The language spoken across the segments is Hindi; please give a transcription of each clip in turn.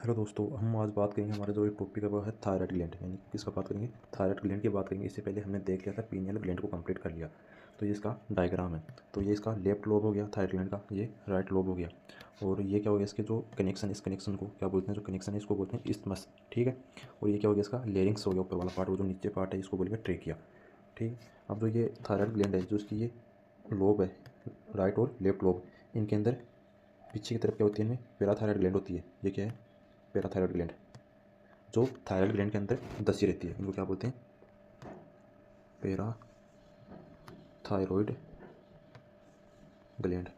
हेलो दोस्तों, हम आज बात करेंगे। हमारा जो एक टॉपिक है वो है थायराइड ग्लैंड, यानी किसका बात करेंगे, थायराइड ग्लैंड की बात करेंगे। इससे पहले हमने देख लिया था पीनियल ग्लैंड को कंप्लीट कर लिया। तो ये इसका डायग्राम है। तो ये इसका लेफ्ट लोब हो गया थायराइड ग्लैंड का, ये राइट लोब हो गया। और ये क्या हो गया, इसके जो कनेक्शन, इस कनेक्शन को क्या बोलते हैं, जो कनेक्शन है इसको बोलते हैं इस्थमस। ठीक है। और ये क्या हो गया, इसका लेरिंग्स हो गया, ऊपर वाला पार्ट, वो जो नीचे पार्ट है इसको बोलेंगे ट्रेकिया। ठीक है। अब जो ये थायराइड ग्लैंड है, जो इसकी ये लोब है, राइट और लेफ्ट लोब, इनके अंदर पीछे की तरफ क्या होती है, इनमें पैराथायराइड ग्लैंड होती है। ये क्या है, पैराथायराइड ग्लैंड, जो थायराइड ग्लैंड के अंदर दसी रहती है। इनको क्या बोलते हैं, पैराथायरॉइड ग्लैंड।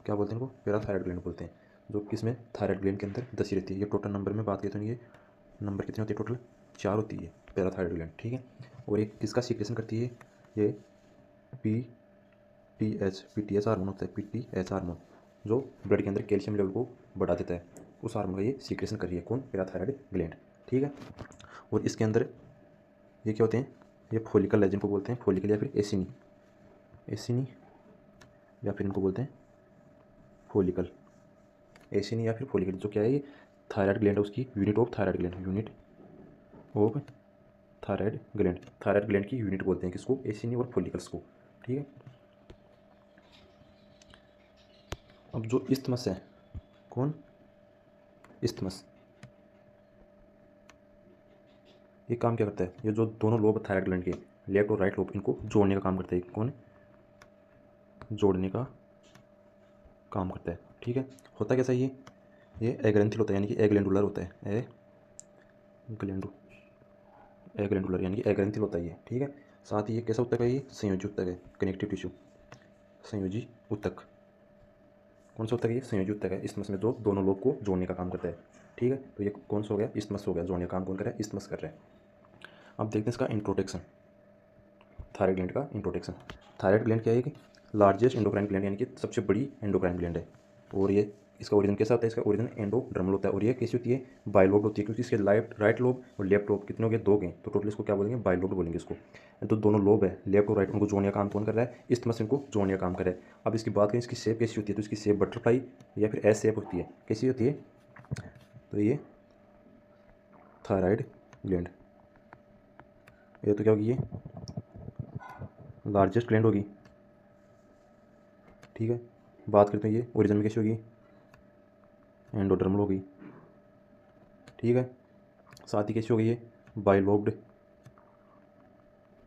क्या बोलते हैं इनको, पैराथायरॉइड ग्लैंड बोलते हैं, जो किसमें, थायराइड ग्लैंड के अंदर दसी रहती है। ये टोटल नंबर में बात करें तो ये नंबर कितनी होती है, टोटल 4 होती है पैराथायरॉइड ग्लैंड। ठीक है। और एक किसका सीक्रेशन करती है, ये पी टी एच हार्मोन होता है, PTH हार्मोन, जो ब्लड के अंदर कैल्शियम लेवल को बढ़ा देता है। उस हार्मोन का ये सीक्रेशन कर रही है, कौन, पैराथायरॉइड ग्लैंड। ठीक है। और इसके अंदर ये क्या होते हैं, ये फॉलिकल है, जिनको बोलते हैं फॉलिकल या फिर एसिनी, एसिनी या फिर इनको बोलते हैं फॉलिकल, एसिनी या फिर फॉलिकल। जो क्या है, ये थायराइड ग्लैंड है, उसकी unit of thyroid gland, unit of thyroid gland. Thyroid gland की यूनिट बोलते हैं किसको, एसिनी और फॉलिकल्स को। ठीक है। अब जो इस्थमस है, कौन, इस्थमस, ये काम क्या करता है, ये जो दोनों लोब थायराइड ग्लैंड के, लेफ्ट और राइट लोब, इनको जोड़ने का काम करता है। कौन, जोड़ने का काम करता है। ठीक है। होता कैसा है ये एग्रेंथिल होता है, यानी कि एग्लैंडुलर होता है, ग्लैंडू एग्लैंडुलर यानी कि एग्रेंथिल होता है ये। ठीक है। साथ ही ये कैसा ऊतक है, ये संयोजी ऊतक है, कनेक्टिव टिश्यू, संयोजी ऊतक। कौन सा ऊतक है, ये संयोजी ऊतक है, इस्थमस में जो दोनों लोब को जोड़ने का काम करता है। ठीक है। तो ये कौन सा हो गया, इस्थमस हो गया, जोड़ने का काम कौन कर रहा है, इस्थमस कर रहा है। अब देखते हैं इसका इंट्रोडक्शन, थायराइड ग्लैंड का इंट्रोडक्शन। थायराइड ग्लैंड क्या है कि लार्जेस्ट एंडोक्राइन ग्लैंड, यानी कि सबसे बड़ी एंडोक्राइन ग्लैंड है। और ये इसका ओरिजिन कैसा होता है, इसका ओरिजिन एंडोड्रमल होता है। और ये कैसी होती है, बाइलोब्ड होती है, क्योंकि इसके राइट लोब और लेफ्ट लोब कितने हो गए, 2 गए, तो टोटल इसको क्या बोलेंगे, बाइलोब्ड बोलेंगे इसको। तो दोनों लोब है, लेफ्ट और राइट, उनको जोड़ने का काम कौन कर रहा है, इस्थमस इनको जोड़ने का काम कर रहा है। अब इसकी बात करें, इसकी शेप कैसी होती है, तो इसकी शेप बटरफ्लाई या फिर एस शेप होती है। कैसी होती है, तो ये थायराइड ग्लैंड, ये तो क्या होगी, ये लार्जेस्ट ग्लैंड होगी। ठीक है। बात करते हैं ये ओरिजिन में कैसी होगी, एंडोडर्मल होगी। ठीक है। साथ ही कैसी हो गई है, बाइलोब्ड,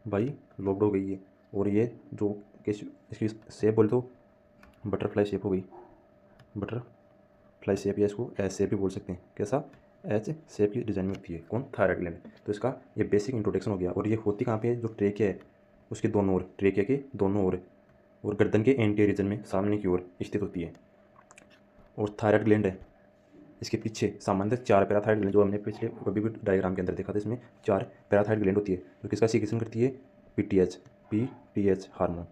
बाइलोब्ड हो गई है। और ये जो कैसी, इसकी शेप बोले तो बटरफ्लाई शेप हो गई, बटरफ्लाई शेप, या इसको एच शेप भी बोल सकते हैं। कैसा, एच शेप की डिजाइन में होती है, कौन, थायराइड ग्लैंड। तो इसका ये बेसिक इंट्रोडक्शन हो गया। और ये होती कहाँ पे है, जो ट्रेकिया है उसके दोनों ओर, ट्रेकिया के दोनों ओर, और गर्दन के एंटीरियर रीजन में सामने की ओर स्थित होती है। और थायराइड ग्लैंड है, इसके पीछे सामान्यतः 4 पैराथायराइड ग्लैंड, जो हमने पिछले अभी भी डायग्राम के अंदर देखा था, इसमें 4 पैराथायराइड ग्लैंड होती है, जो किसका सीक्रेशन करती है, पीटीएच हार्मोन,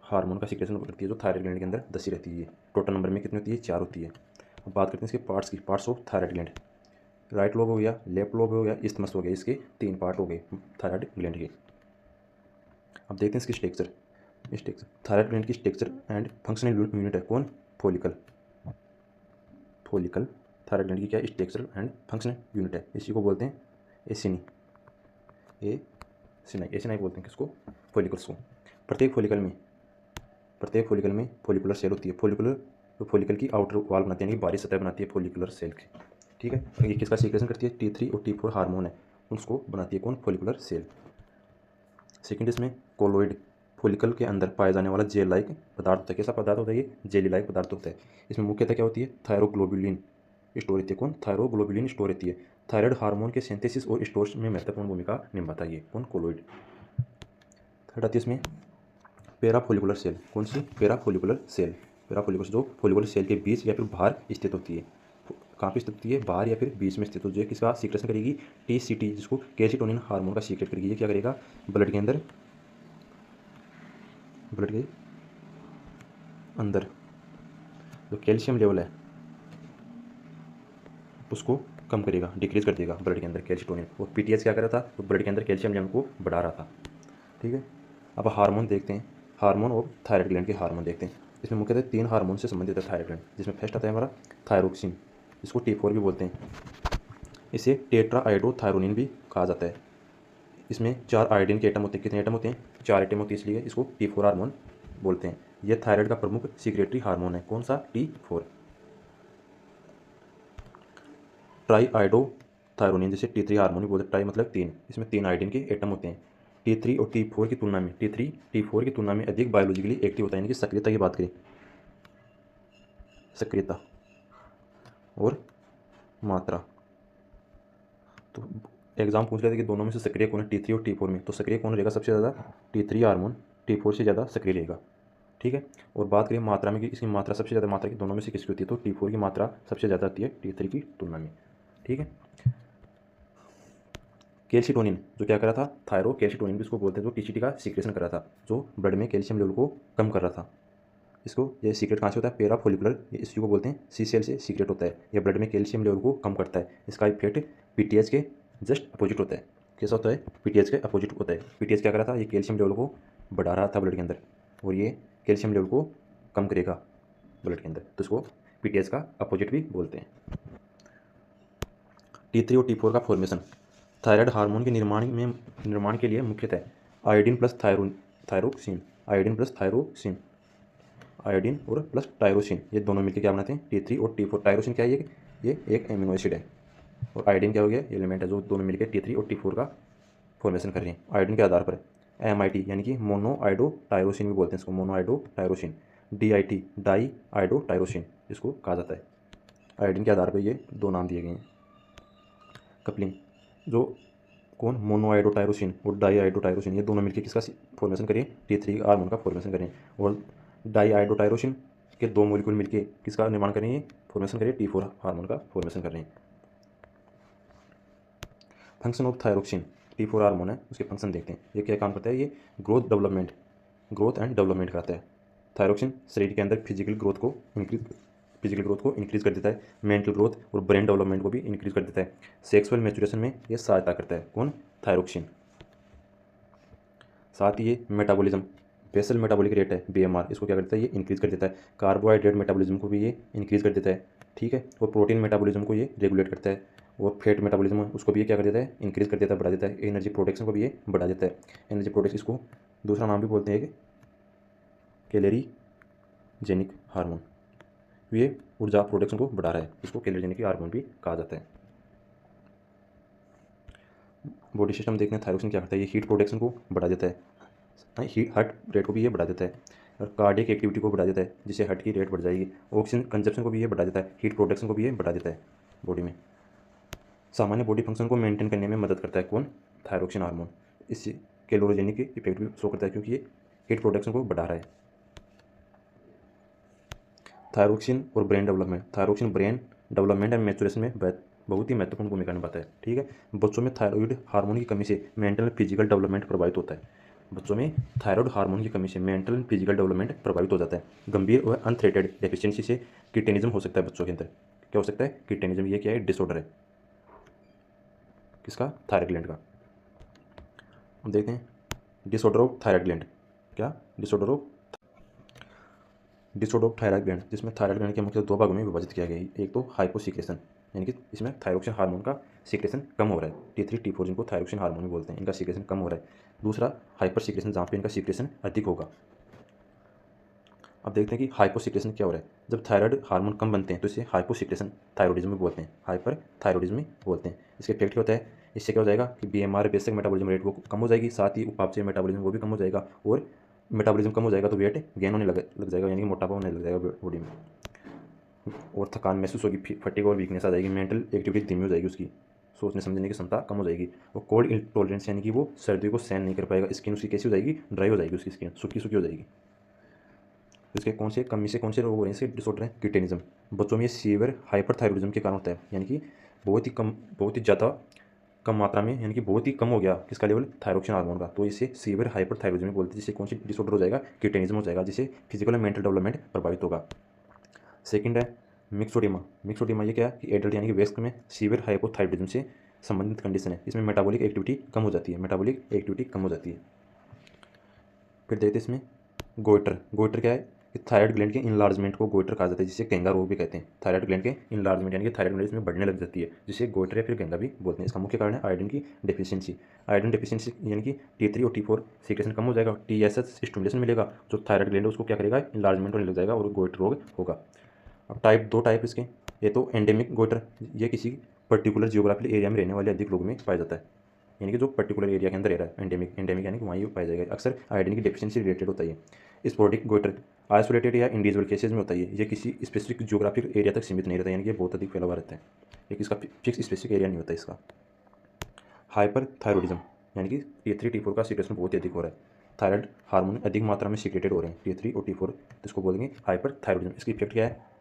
हार्मोन का सीक्रेशन करती है, जो थायराइड ग्लैंड के अंदर दसी रहती है। टोटल नंबर में कितनी होती है, 4 होती है। अब बात करते हैं इसके पार्ट्स की, parts of thyroid gland. Right lobe हो गया, लेफ्ट लोब हो गया, इस्थमस हो गया, इसके 3 पार्ट हो गए थायराइड ग्लैंड के। अब देखते हैं इसकी स्ट्रक्चर थायराइड ग्लैंड की स्ट्रक्चर एंड फंक्शनल यूनिट है, कौन, फॉलिकल, फॉलिकल थायराइड ग्लैंड की क्या, स्ट्रक्चरल एंड फंक्शनल यूनिट है। इसी को बोलते हैं एसिनी, एसिनाई बोलते हैं किसको, फॉलिकल्स को। प्रत्येक फॉलिकल में फॉलिकुलर सेल होती है, फॉलिकुलर, तो फॉलिकल की आउटर वॉल बनाती है, यानी कि बाहरी सतह बनाती है फॉलिकुलर सेल की। ठीक है। तो ये किसका सीक्रेशन करती है, T3 और T4 हार्मोन है, उसको बनाती है, कौन, फॉलिकुलर सेल। सेकंड इसमें कोलोइड, फॉलिकल के अंदर पाया जाने वाला जेल लाइक पदार्थ होता है। कैसा पदार्थ होता है, ये जेली लाइक पदार्थ होता है। इसमें मुख्यतः क्या होती है, थायरोग्लोबुलिन स्टोर रहती है, कौन, थायरोग्लोबुलिन स्टोर रहती है। थायराइड हार्मोन के सिंथेसिस और स्टोर में महत्वपूर्ण भूमिका निभाता है ये, कौन, कोलोइड। थर्ड आती है इसमें पैराफोलिकुलर सेल, कौन सी, पैराफोलिकुलर सेल, पैराफोलिकुलर जो फोलिकुलर सेल के बीच या फिर बाहर स्थित होती है। कहाँ पे स्थित होती है, बाहर या फिर बीच में स्थित होती है। किसका सीक्रेशन करेगी, TCT, जिसको कैल्शिटोनिन हार्मोन का सीक्रेट करेगी। ये क्या करेगा, ब्लड के अंदर, ब्लड के अंदर जो कैल्शियम लेवल है उसको कम करेगा, डिक्रीज कर देगा ब्लड के अंदर कैल्शिटोनिन। और PTH क्या कर रहा था, तो ब्लड के अंदर कैल्शियम लेवल को बढ़ा रहा था। ठीक है। अब हार्मोन देखते हैं, हार्मोन और थायराइड ग्लैंड के हार्मोन देखते हैं। इसमें मुख्यतः 3 हार्मोन से संबंधित है थायराइड ग्लैंड, जिसमें फर्स्ट आता है हमारा थायरोक्सिन, इसको T4 भी बोलते हैं। इसे टेट्रा आयोडोथायरोनिन भी कहा जाता है। इसमें 4 आयोडीन के एटम होते हैं। कितने एटम होते हैं? 4 एटम होते हैं, इसलिए इसको T4 हार्मोन बोलते हैं। यह थायराइड का प्रमुख सीक्रेटरी हार्मोन है। कौन सा? T4। ट्राई आयोडोथायरोनिन जैसे T3 हार्मोन भी बोलते हैं। ट्राई मतलब 3, इसमें 3 आयोडीन के एटम होते हैं। T3 और T4 की तुलना में T3 T4 की तुलना में अधिक बायोलॉजिकली एक्टिव होता है, यानी कि सक्रियता की बात करें, सक्रियता और मात्रा। तो एग्जाम पूछ रहे थे कि दोनों में से सक्रिय कौन है, T3 और T4 में, तो सक्रिय कौन रहेगा सबसे ज़्यादा? T3 हार्मोन T4 से ज़्यादा सक्रिय रहेगा। ठीक है। और बात करें मात्रा में कि इसकी मात्रा सबसे ज़्यादा मात्रा की दोनों में से किसकी होती है, तो T4 की मात्रा सबसे ज़्यादा आती है T3 की तुलना में। ठीक है। कैल्शिटोनिन जो क्या करा था, थायरो कैल्शिटोनिन भी इसको बोलते हैं, जो टीसीटी का सीक्रेशन करा था, जो ब्लड में कैल्शियम लेवल को कम कर रहा था। इसको ये सीक्रेट कहाँ से होता है? पेरा फोलिकुलर, इस चीज़ को बोलते हैं, सी सेल से सीक्रेट होता है। यह ब्लड में कैल्शियम लेवल को कम करता है। इसका इफेक्ट पीटीएच के जस्ट अपोजिट होता है। कैसा होता है? पीटीएच के अपोजिट होता है। पीटीएच क्या करा था? ये कैल्शियम लेवल को बढ़ा रहा था ब्लड के अंदर, और ये कैल्शियम लेवल को कम करेगा ब्लड के अंदर, तो इसको पीटीएच का अपोजिट भी बोलते हैं। T3 और T4 का फॉर्मेशन। थायराइड हार्मोन के निर्माण के लिए मुख्यतः iodine plus thyroxine, iodine plus thyroxine, iodine और प्लस टायरोसिन, ये दोनों मिलकर क्या बनाते हैं? T3 और T4। टायरोसिन क्या है? ये एक एमिनो एसिड है, और आयोडीन क्या हो गया? एलिमेंट है, जो दोनों मिलकर T3 और T4 का फॉर्मेशन कर रहे हैं आयोडीन के आधार पर। MIT यानी कि मोनो आयोडो टायरोसिन भी बोलते हैं इसको, monoiodotyrosine. DIT diiodotyrosine इसको कहा जाता है। आयोडीन के आधार पर ये दो नाम दिए गए हैं। कपलिंग, जो कौन? मोनो आयोडोटायरोसिन और डाई आयोडोटायरोसिन, ये दोनों मिलकर किसका फॉर्मेशन करें? T3 हार्मोन का फॉर्मेशन करें। और डाई आयोडोटायरोसिन के दो मॉलिक्यूल मिलकर किसका निर्माण करें? ये फॉर्मेशन करें T4 हार्मोन का फॉर्मेशन कर रहे हैं। Function of thyroxine, T4 hormone है, उसके फंक्शन देखते हैं। ये क्या काम करता है? ये ग्रोथ एंड डेवलपमेंट करता है। थायरोक्सिन शरीर के अंदर फिजिकल ग्रोथ को इंक्रीज कर देता है। मेंटल ग्रोथ और ब्रेन डेवलपमेंट को भी इंक्रीज कर देता है। सेक्सुअल मैच्योरेशन में ये सहायता करता है। कौन? थायरोक्सिन। साथ ही ये मेटाबॉलिज्म, बेसल मेटाबॉलिक रेट है BMR, इसको क्या करता है? ये इंक्रीज कर देता है। कार्बोहाइड्रेट मेटाबॉलिज्म को भी ये इंक्रीज कर देता है। ठीक है। और प्रोटीन मेटाबॉलिज्म को ये रेगुलेट करता है। और फैट मेटाबॉलिज्म उसको भी ये क्या कर देता है? इंक्रीज कर देता है, बढ़ा देता है। एनर्जी प्रोटेक्शन को भी ये बढ़ा देता है। एनर्जी प्रोटेक्शन, इसको दूसरा नाम भी बोलते हैं कैलोरी जेनिक हार्मोन। ये ऊर्जा प्रोडक्शन को बढ़ा रहा है, इसको कैलोरीजेनिक हार्मोन भी कहा जाता है। बॉडी सिस्टम देखते हैं, थायरोक्सिन क्या करता है? ये हीट प्रोडक्शन को बढ़ा देता है, हार्ट रेट को भी ये बढ़ा देता है, और कार्डियक एक्टिविटी को बढ़ा देता है, जिससे हार्ट की रेट बढ़ जाएगी। ऑक्सीजन कंजप्शन को भी ये बढ़ा देता है, हीट प्रोडक्शन को भी ये बढ़ा देता है बॉडी में। सामान्य बॉडी फंक्शन को मेंटेन करने में मदद करता है। कौन? Thyroxine hormone. इससे कैलोरीजेनिक इफेक्ट भी शो करता है, क्योंकि ये हीट प्रोडक्शन को बढ़ा रहा है। थायरोक्सिन और brain development. Thyroxine brain development and maturation में बहुत ही महत्वपूर्ण भूमिका निभाता है। ठीक है। बच्चों में थायराइड हार्मोन की कमी से मेंटल एंड फिजिकल डेवलपमेंट प्रभावित होता है। बच्चों में थायराइड हार्मोन की कमी से मेंटल एंड फिजिकल डेवलपमेंट प्रभावित हो जाता है। गंभीर और अनथ्रेटेड डेफिशिएंसी से किटेनिज्म हो सकता है बच्चों के अंदर। क्या हो सकता है? किटेनिज्म। ये क्या है? डिसऑर्डर है। किसका? थायराइड ग्लैंड का। हम देखते हैं डिसऑर्डर ऑफ थायराइड ग्लैंड। क्या? डिसऑर्डर ऑफ थायराइड ग्लैंड, जिसमें थायराइड ग्लैंड के मुख्य दो भागों में विभाजित किया गया है। एक तो हाइपोसिक्रेशन, यानी कि इसमें थायरोक्सिन हार्मोन का सीक्रेशन कम हो रहा है। T3 T4 जिनको थायरोक्सिन हार्मोन भी बोलते हैं, इनका सीक्रेशन कम हो रहा है। दूसरा हाइपर सीक्रेशन, जहाँ पे इनका सीक्रेशन अधिक होगा। अब देखते हैं कि हाइपोसिक्रेशन क्या हो रहा है। जब थायराइड हार्मोन कम बनते हैं तो इसे हाइपोसिक्रेशन थायरोडिज्म भी बोलते हैं, हाइपर थायरोडिज्म भी बोलते हैं। इसके इफेक्ट क्या होता है? इससे क्या हो जाएगा कि BMR बेसिक मेटाबॉलिज्म रेट वो कम हो जाएगी, साथ ही उपापचय मेटाबॉलिज्म वो भी कम हो जाएगा, और मेटाबॉलिज्म कम हो जाएगा तो वेट गेन होने लग जाएगा, यानी कि मोटापा होने लग जाएगा बॉडी में, और थकान महसूस होगी, फटीग और वीकनेस आ जाएगी, मेंटल एक्टिविटी धीमी हो जाएगी, उसकी सोचने समझने की क्षमता कम हो जाएगी। और कोल्ड इंटॉलरेंस, यानी कि वो सर्दी को सहन नहीं कर पाएगा। स्किन उसकी कैसी हो जाएगी? ड्राई हो जाएगी, उसकी स्किन सूखी सूखी हो जाएगी। इसके कमी से कौन से रोग हो रहे हैं? इसके डिसऑर्डर है किटेनिज्म। बच्चों में सीवियर हाइपरथायरॉइडिज्म के कारण होता है, यानी कि बहुत ही ज़्यादा कम मात्रा में, यानी कि बहुत ही कम हो गया किसका लेवल? थायरोक्सिन हार्मोन का, तो इसे सीवियर हाइपरथायरॉइडिज्म बोलते हैं। जिससे कौन सी डिसऑर्डर हो जाएगा? किटेनिज्म हो जाएगा, जिससे फिजिकल और मेंटल डेवलपमेंट प्रभावित होगा। सेकंड है मिक्सोडिमा। ये क्या है कि एडल्ट यानी कि वयस्क में सीवियर हाइपोथायरॉइडिज्म से संबंधित कंडीशन है। इसमें मेटाबॉलिक एक्टिविटी कम हो जाती है, फिर देखते हैं इसमें गोइटर क्या है? कि थायराइड ग्लैंड के इनलार्जमेंट को गोइटर कहा जाता है, जिसे गेंगा रोग भी कहते हैं। थायराइड ग्लैंड के इनलार्जमेंट यानी कि थायराइड ग्लैंड इसमें बढ़ने लग जाती है, जिसे गोइटर या फिर गेंगा भी बोलते हैं। इसका मुख्य कारण है आयोडीन की डेफिशिएंसी। आयोडीन डेफिशिएंसी यानी कि T3 और T4 सीक्रेशन कम हो जाएगा, TSH स्टिमुलेशन मिलेगा, जो थायराइड ग्लैंड है उसको क्या करेगा, इनलार्जमेंट होने लग जाएगा और गोइटर रोग होगा। अब दो टाइप इसके, ये तो एंडेमिक गोइटर, ये किसी पर्टिकुलर जियोग्राफिकल एरिया में रहने वाले अधिक लोगों में पाया जाता है, यानी कि जो पर्टिकुलर एरिया के अंदर रह रहा है, एंडेमिक यानी कि वहीं पाया जाएगा। अक्सर आयोडीन की डेफिशिएंसी रिलेटेड होता है। स्पोरेडिक गोइटर आइसोलेटेड या इंडिविजुअल केसेज में होता है, ये किसी स्पेसिफिक जियोग्राफिक एरिया तक सीमित नहीं रहता, यानी कि बहुत अधिक फैला हुआ रहता है, एक इसका फिक्स स्पेसिफिक एरिया नहीं होता इसका। हाइपर थायरॉइडिज्म यानी कि T3 T4 का सीक्रेशन बहुत ही अधिक हो रहा है, थायराइड हार्मोन अधिक मात्रा में सीक्रेटेड हो रहे हैं T3 और T4, तो इसको बोलेंगे हाइपर थायरॉइडिज्म। इसकी इफेक्ट क्या है,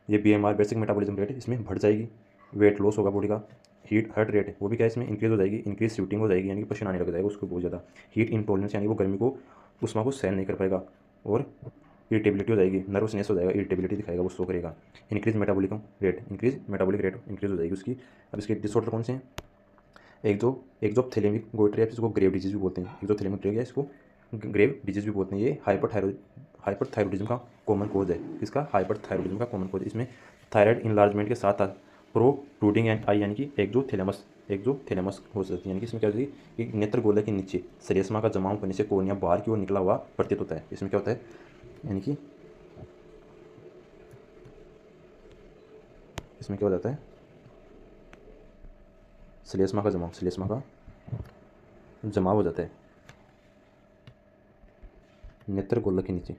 ये BMR बेसिक मेटाबॉलिज्म रेट इसमें बढ़ जाएगी, वेट लॉस होगा बॉडी का, हार्ट रेट वो भी क्या इसमें इंक्रीज हो जाएगी, इंक्रीज स्वेटिंग हो जाएगी, यानी कि पसीना आने लग जाएगा उसको बहुत ज़्यादा, हीट इंटॉलरेंस यानी वो गर्मी को उष्मा को सहन नहीं कर पाएगा, और इरिटेबिलिटी हो जाएगी, नर्वसनेस हो जाएगा, इरिटेबिलिटी दिखाएगा, वो शो करेगा। इंक्रीज मेटाबॉलिक रेट इंक्रीज हो जाएगी उसकी। अब इसके डिसऑर्डर कौन से हैं, एक्जोथैलेमिक गोइटर या इसको ग्रेव डिजीज भी बोलते हैं, एक्जोथैलेमिक गोइटर या इसको ग्रेव डिजीज भी बोलते हैं। ये हाइपरथायरॉइडिज्म का कॉमन कोज है, इसका हाइपरथायरॉइडिज्म का कॉमन कोज, इसमें थायराइड इनलार्जमेंट के साथ साथ प्रोट्रूडिंग आई यानी कि एक्जोथैलेमस हो सकती है, यानी कि इसमें क्या होती है कि नेत्र गोले के नीचे श्लेष्मा का जमाव होने से कोर्निया बाहर की ओर निकला हुआ प्रतीत होता है। इसमें क्या होता है, यानी कि इसमें क्या हो जाता है, श्लेष्मा का जमाव हो जाता है नेत्र गोलक के नीचे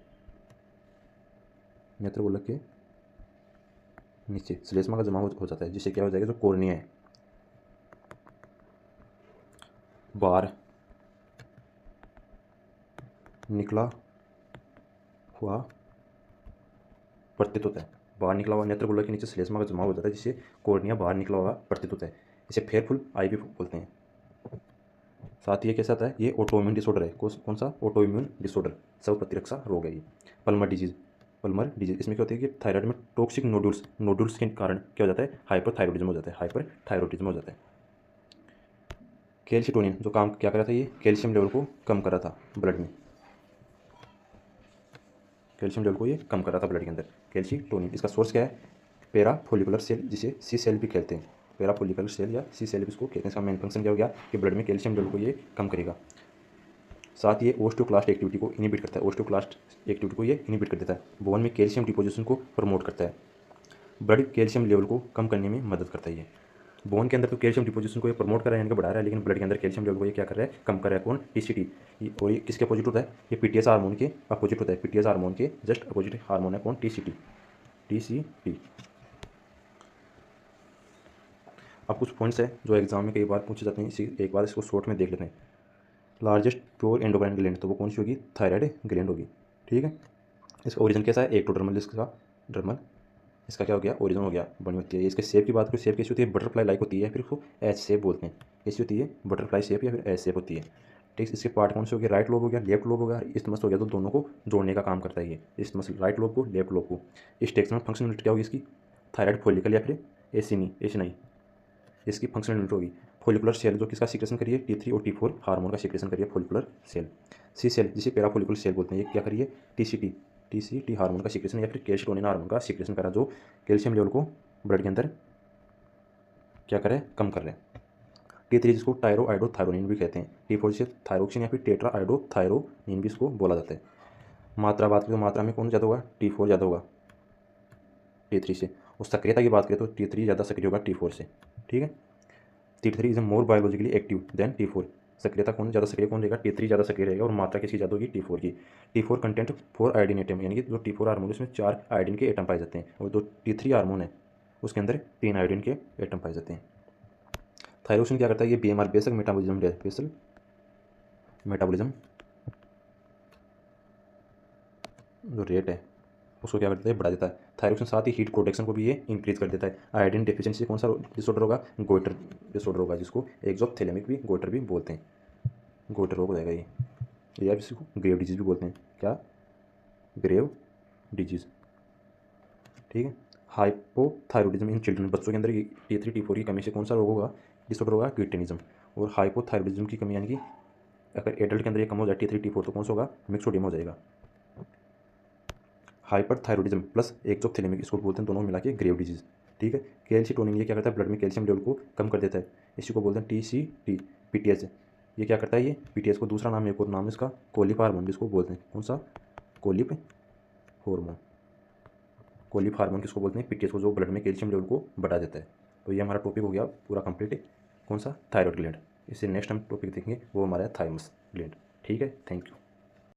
श्लेष्मा का जमाव हो जाता है, जिससे क्या हो जाएगा, जो कॉर्निया है बाहर निकला हुआ प्रतीत होता है, बाहर निकला हुआ नेत्र गोलक के नीचे श्लेष्मा का जमाव हो जाता है, जिससे कॉर्निया बाहर निकला हुआ प्रतीत होता है। इसे फेयरफुल आई भी बोलते हैं। साथ ही ये कैसा आता है, ये ऑटोइम्यून डिसऑर्डर है, कौन सा, ऑटोइम्यून डिसऑर्डर, सब प्रतिरक्षा रोग है ये। पल्मर डिजीज इसमें क्या होती है कि थायराइड में टॉक्सिक नोडुल्स के कारण क्या हो जाता है, हाइपरथायरॉइडिज्म हो जाता है। कैल्शिटोनिन जो काम क्या करा था, ये कैल्शियम लेवल को कम करा था ब्लड में, कैल्शियम लेवल को ये कम करा था ब्लड के अंदर, कैल्शिटोनिन। इसका सोर्स क्या है, पेरा फोलिकुलर सेल, जिसे सी सेल भी कहते हैं, पेरा फोलिकुलर सेल या सी सेल भी इसको कहते हैं। इसका मेन फंक्शन क्या हो गया कि ब्लड में कैल्शियम लेवल को ये कम करेगा। साथ ही ये ओस्टियोक्लास्ट एक्टिविटी को इनिबिट करता है, कर देता है, बोन में कैल्शियम डिपोजिशन को प्रमोट करता है, ब्लड कैल्शियम लेवल को कम करने में मदद करता है। ये बोन के अंदर तो कैल्शियम डिपोजिशन को ये प्रमोट कर रहा है, यानी कि बढ़ा रहा है, लेकिन ब्लड के अंदर कैल्शियम लेवल को ये क्या कर रहा है, कम कर रहा है। कौन, TCT। और ये किसके अपोजिट होता है, ये PTS हार्मोन के अपोजिट होता है, PTS हार्मोन के जस्ट अपोजिट हार्मोन है कौन, TCT। अब कुछ पॉइंट्स है जो एग्जाम में कई बार पूछे जाते हैं, इसी एक बार इसको शॉर्ट में देख लेते हैं। लार्जेस्ट प्योर एंडोक्राइन ग्लैंड, तो वो कौन सी होगी, थायराइड ग्लैंड होगी। ठीक है, इसका ओरिजिन कैसा है, एक्टोडर्मल, इसका क्या हो गया, ओरिजिन हो गया, बनी होती है। इसके शेप की बात करें, शेप कैसी होती है, बटरफ्लाई लाइक होती है, फिर उसको एच शेप बोलते हैं, कैसी होती है, बटरफ्लाई शेप या फिर एच शेप होती है। ठीक, इसके पार्ट कौन से हो गया, राइट लोब हो गया, लेफ्ट लोब हो गया, इस्थमस हो गया, तो दोनों को जोड़ने का काम करता है ये, इस्थमस राइट लोब को, लेफ्ट लोब को। इस टेक्स्ट में फंक्शन यूनिट क्या होगी इसकी, थायराइड फॉलिकल या फिर एसिनी, इसकी फंक्शनल यूनिट होगी। फॉलिकुलर सेल जो किसका सीक्रेशन करिए, T3 और T4 हार्मोन का सीक्रेशन करिए फॉलिकुलर सेल। सी सेल जिसे पैरा फॉलिकुलर सेल बोलते हैं, ये क्या करिए, TCT हार्मोन का सीक्रेशन या फिर कैल्शिटोनिन हार्मोन का सीक्रेशन करा, जो कैल्शियम लेवल को ब्लड के अंदर क्या करे, कम कर रहे हैं। T3 जिसको टायरोआइडोथायरोनिन भी कहते हैं, T4 जिसे थायरोक्सिन या फिर टेट्राआइडोथायरोनिन भी इसको बोला जाता है। मात्रा बात करें तो मात्रा में कौन ज़्यादा होगा, T4 ज़्यादा होगा T3 से, और सक्रियता की बात करें तो T3 ज़्यादा सक्रिय होगा T4 से। ठीक है, T3 is more biologically active than T4। सक्रियता कौन ज़्यादा सक्रिय कौन रहेगा, T3 ज़्यादा सक्रिय रहेगा, और मात्रा किसकी ज़्यादा होगी, T4 की। T4 कंटेंट 4 आयोडीन एटम, यानी कि जो T4 हार्मोन है उसमें 4 आयोडीन के एटम पाए जाते हैं, और जो T3 हार्मोन है उसके अंदर 3 आयोडीन के एटम पाए जाते हैं। थायरोक्सिन क्या करता है, ये BMR बेसिक मेटाबॉलिज्म जो रेट है उसको क्या करता है, बढ़ा देता है। थायरोक्सिन साथ ही हीट प्रोटेक्शन को भी ये इंक्रीज कर देता है। आयोडीन डेफिशिएंसी कौन सा डिसऑर्डर होगा, गोइटर डिसऑर्डर होगा, जिसको एक्सोथैलेमिक भी गोइटर भी बोलते हैं, गोइटर रोग हो जाएगा ये, या इसको ग्रेव डिजीज भी बोलते हैं, क्या, ग्रेव डिजीज। ठीक है, हाइपोथायरॉइडिज्म इन चिल्ड्रन, बच्चों के अंदर T3 T4 की कमी से कौन सा रोग होगा, डिसऑर्डर होगा, क्यूटेनिज्म। और हाइपोथायरॉइडिज्म की कमी यानी कि अगर एडल्ट के अंदर ये कम हो जाए T3 T4 तो कौन सा होगा, मिक्सोडियम हो जाएगा। हाइपरथायरॉइडिज्म प्लस एक्सोप्थेलेमिक, इसको बोलते हैं दोनों मिला के ग्रेव डिजीज़। ठीक है। कैल्सीटोनिन ये क्या करता है, ब्लड में कैल्शियम लेवल को कम कर देता है, इसी को बोलते हैं TCT PTH। ये क्या करता है, ये PTH को दूसरा नाम, एक और नाम इसका कोलिप हार्मोन जिसको बोलते हैं, कौन सा, कोलिप हार्मोन। कोलिप हार्मोन किसको बोलते हैं, PTH को, जो ब्लड में कैल्शियम लेवल को बढ़ा देता है। तो ये हमारा टॉपिक हो गया पूरा कंप्लीट, कौन सा, थायरॉयड ग्लैंड। इससे नेक्स्ट हम टॉपिक देखेंगे वो हमारा है थाइमस ग्लैंड। ठीक है, थैंक यू।